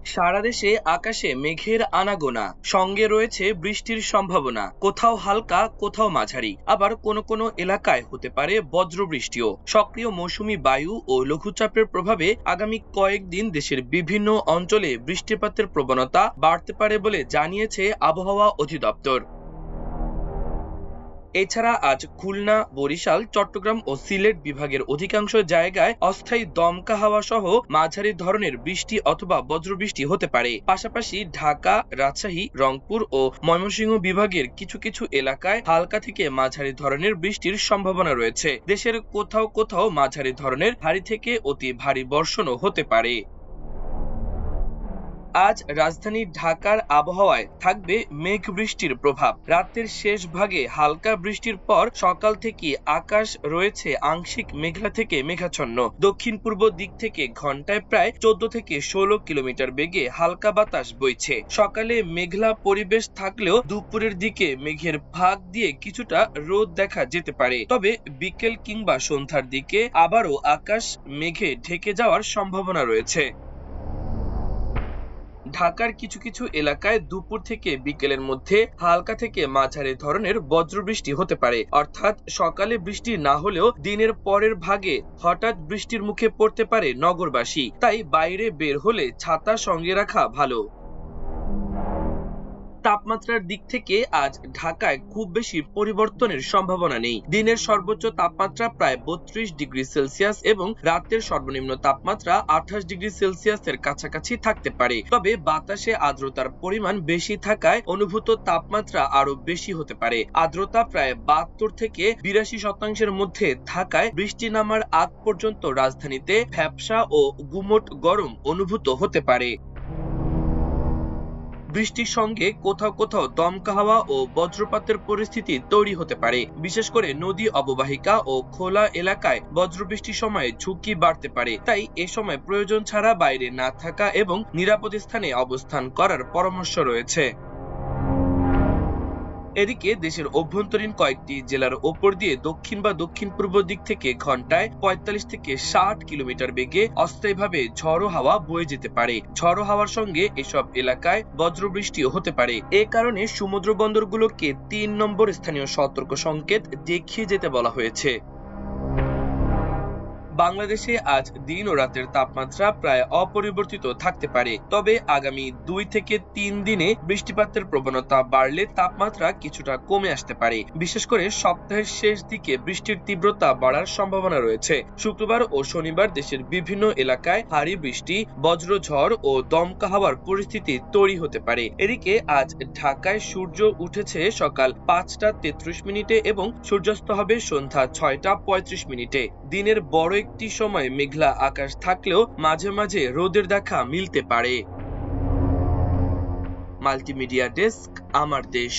সারা দেশে আকাশে মেঘের আনাগোনা, সঙ্গে রয়েছে বৃষ্টির সম্ভাবনা। কোথাও হালকা, কোথাও মাঝারি, আবার কোনো কোনো এলাকায় হতে পারে বজ্রবৃষ্টিও। সক্রিয় মৌসুমী বায়ু ও লঘুচাপের প্রভাবে আগামী কয়েকদিন দেশের বিভিন্ন অঞ্চলে বৃষ্টিপাতের প্রবণতা বাড়তে পারে বলে জানিয়েছে আবহাওয়া অধিদপ্তর। এছাড়া আজ খুলনা, বরিশাল, চট্টগ্রাম ও সিলেট বিভাগের অধিকাংশ জায়গায় অস্থায়ী দমকা হাওয়া সহ মাঝারি ধরনের বৃষ্টি অথবা বজ্রবৃষ্টি হতে পারে। পাশাপাশি ঢাকা, রাজশাহী, রংপুর ও ময়মনসিংহ বিভাগের কিছু কিছু এলাকায় হালকা থেকে মাঝারি ধরনের বৃষ্টির সম্ভাবনা রয়েছে। দেশের কোথাও কোথাও মাঝারি ধরনের ভারী থেকে অতি ভারী বর্ষণও হতে পারে। আজ রাজধানী ঢাকার আবহাওয়ায় থাকবে মেঘ বৃষ্টির প্রভাব। রাতের শেষ ভাগে হালকা বৃষ্টির পর সকাল থেকে আকাশ রয়েছে আংশিক মেঘলা থেকে মেঘাচ্ছন্ন। দক্ষিণ পূর্ব দিক থেকে ঘন্টায় প্রায় 14 থেকে 16 কিলোমিটার বেগে হালকা বাতাস বইছে। সকালে মেঘলা পরিবেশ থাকলেও দুপুরের দিকে মেঘের ফাঁক দিয়ে কিছুটা রোদ দেখা যেতে পারে। তবে বিকেল কিংবা সন্ধ্যার দিকে আবারও আকাশ মেঘে ঢেকে যাওয়ার সম্ভাবনা রয়েছে। ঢাকার কিছু কিছু এলাকায় দুপুর থেকে বিকেলের মধ্যে হালকা থেকে মাঝারি ধরনের বজ্রবৃষ্টি হতে পারে। অর্থাৎ সকালে বৃষ্টি না হলেও দিনের পরের ভাগে হঠাৎ বৃষ্টির মুখে পড়তে পারে নগরবাসী। তাই বাইরে বের হলে ছাতা সঙ্গে রাখা ভালো। তাপমাত্রার দিক থেকে আজ ঢাকায় খুব বেশি পরিবর্তনের সম্ভাবনা নেই। দিনের সর্বোচ্চ তাপমাত্রা প্রায় 32 ডিগ্রি সেলসিয়াস এবং রাতের সর্বনিম্ন তাপমাত্রা 28 ডিগ্রি সেলসিয়াসের কাছাকাছি থাকতে পারে। তবে বাতাসে আর্দ্রতার পরিমাণ বেশি থাকায় অনুভূত তাপমাত্রা আরো বেশি হতে পারে। আর্দ্রতা প্রায় 72 থেকে 82% মধ্যে থাকায় বৃষ্টি নামার আগ পর্যন্ত রাজধানীতে ভ্যাপসা ও গুমোট গরম অনুভূত হতে পারে। বৃষ্টির সঙ্গে কোথাও কোথাও দমকা হাওয়া ও বজ্রপাতের পরিস্থিতি তৈরি হতে পারে। বিশেষ করে নদী অববাহিকা ও খোলা এলাকায় বজ্রবৃষ্টির সময় ঝুঁকি বাড়তে পারে। তাই এ সময় প্রয়োজন ছাড়া বাইরে না থাকা এবং নিরাপদ স্থানে অবস্থান করার পরামর্শ রয়েছে। এদিকে দেশের অভ্যন্তরীণ কয়েকটি জেলার ওপর দিয়ে দক্ষিণ বা দক্ষিণ পূর্ব দিক থেকে ঘন্টায় 45 থেকে 60 কিলোমিটার বেগে অস্থায়ীভাবে ঝড়ো হাওয়া বয়ে যেতে পারে। ঝড়ো হাওয়ার সঙ্গে এসব এলাকায় বজ্রবৃষ্টিও হতে পারে। এ কারণে সমুদ্র বন্দরগুলোকে 3 নম্বর স্থানীয় সতর্ক সংকেত দেখিয়ে যেতে বলা হয়েছে। বাংলাদেশে আজ দিন ও রাতের তাপমাত্রা প্রায় অপরিবর্তিত থাকতে পারে। তবে আগামী 2 থেকে 3 দিনে বৃষ্টিপাতের প্রবণতা বাড়লে তাপমাত্রা কিছুটা কমে আসতে পারে। বিশেষ করে সপ্তাহের শেষ দিকে বৃষ্টির তীব্রতা বাড়ার সম্ভাবনা রয়েছে। শুক্রবার ও শনিবার দেশের বিভিন্ন এলাকায় ভারী বৃষ্টি, বজ্রঝড় ও দমকা হাওয়ার পরিস্থিতি তৈরি হতে পারে। এদিকে আজ ঢাকায় সূর্য উঠেছে সকাল 5টা 33 মিনিটে এবং সূর্যাস্ত হবে সন্ধ্যা 6টা 35 মিনিটে। দিনের বড় একটি সময় মেঘলা আকাশ থাকলেও মাঝে মাঝে রোদের দেখা মিলতে পারে। মাল্টিমিডিয়া ডেস্ক, আমার দেশ।